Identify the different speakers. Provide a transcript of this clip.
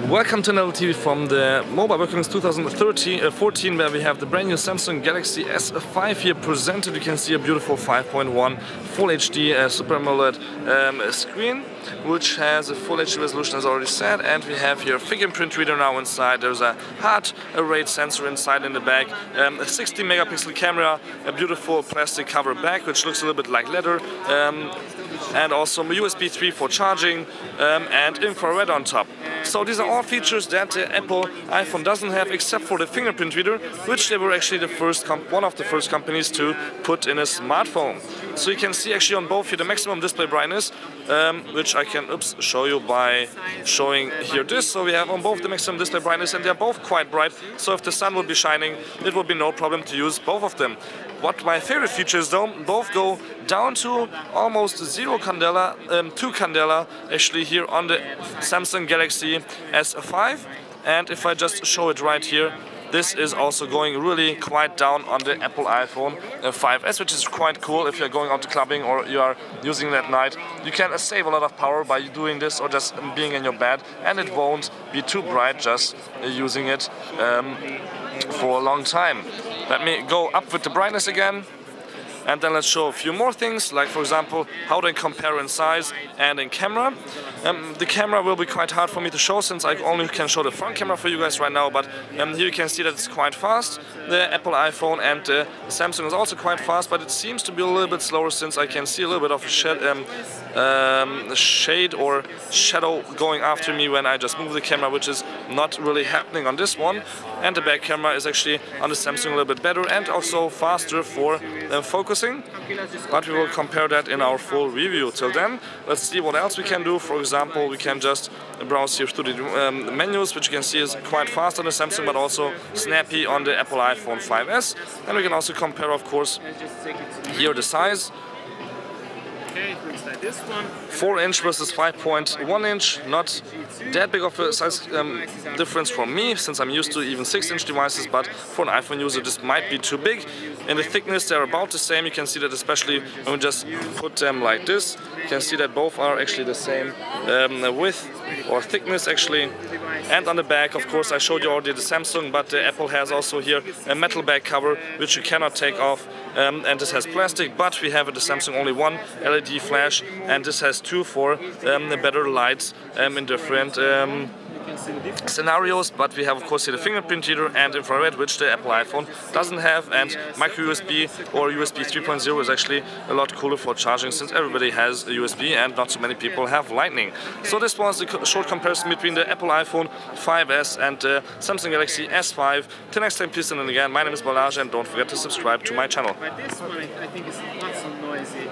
Speaker 1: Welcome to another TV from the Mobile Workings 2014, where we have the brand new Samsung Galaxy S5 here presented. You can see a beautiful 5.1 Full HD Super AMOLED screen, which has a Full HD resolution as already said, and we have here a fingerprint reader now inside. There's a heart rate sensor inside in the back, a 60 megapixel camera, a beautiful plastic cover back which looks a little bit like leather, and also USB 3 for charging, and infrared on top. So these are all features that the Apple iPhone doesn't have, except for the fingerprint reader, which they were actually the one of the first companies to put in a smartphone. So you can see actually on both here the maximum display brightness, which I can show you by showing here this. So we have on both the maximum display brightness, and they're both quite bright. So if the sun would be shining, it would be no problem to use both of them. What my favorite features though, both go down to almost 0 candela, 2 candela actually here on the Samsung Galaxy S5. And if I just show it right here, this is also going really quite down on the Apple iPhone 5S, which is quite cool if you're going out to clubbing or you are using it at night. You can save a lot of power by doing this or just being in your bed, and it won't be too bright just using it for a long time. Let me go up with the brightness again. And then let's show a few more things, like for example how they compare in size and in camera. The camera will be quite hard for me to show since I only can show the front camera for you guys right now, but here you can see that it's quite fast. The Apple iPhone and the Samsung is also quite fast, but it seems to be a little bit slower since I can see a little bit of a shade or shadow going after me when I just move the camera, which is not really happening on this one. And the back camera is actually on the Samsung a little bit better and also faster for focusing, but we will compare that in our full review. Till then, let's see what else we can do. For example, we can just browse here through the menus, which you can see is quite fast on the Samsung but also snappy on the Apple iPhone 5S. And we can also compare, of course, here the size.
Speaker 2: It looks like this one.
Speaker 1: 4-inch versus 5.1-inch, not that big of a size difference for me, since I'm used to even 6-inch devices, but for an iPhone user this might be too big. In the thickness they're about the same. You can see that especially when we just put them like this. You can see that both are actually the same width or thickness actually. And on the back, of course, I showed you already the Samsung, but the Apple has also here a metal back cover which you cannot take off, and this has plastic, but we have at the Samsung only one LED flash, and this has two for better lights in different scenarios. But we have of course here the fingerprint reader and infrared, which the Apple iPhone doesn't have, and micro USB or USB 3.0 is actually a lot cooler for charging, since everybody has a USB and not so many people have Lightning. So this was the short comparison between the Apple iPhone 5S and the Samsung Galaxy S5. Till next time, peace, and then again, my name is Balazs, and don't forget to subscribe to my channel.
Speaker 2: But this one I think is not so noisy.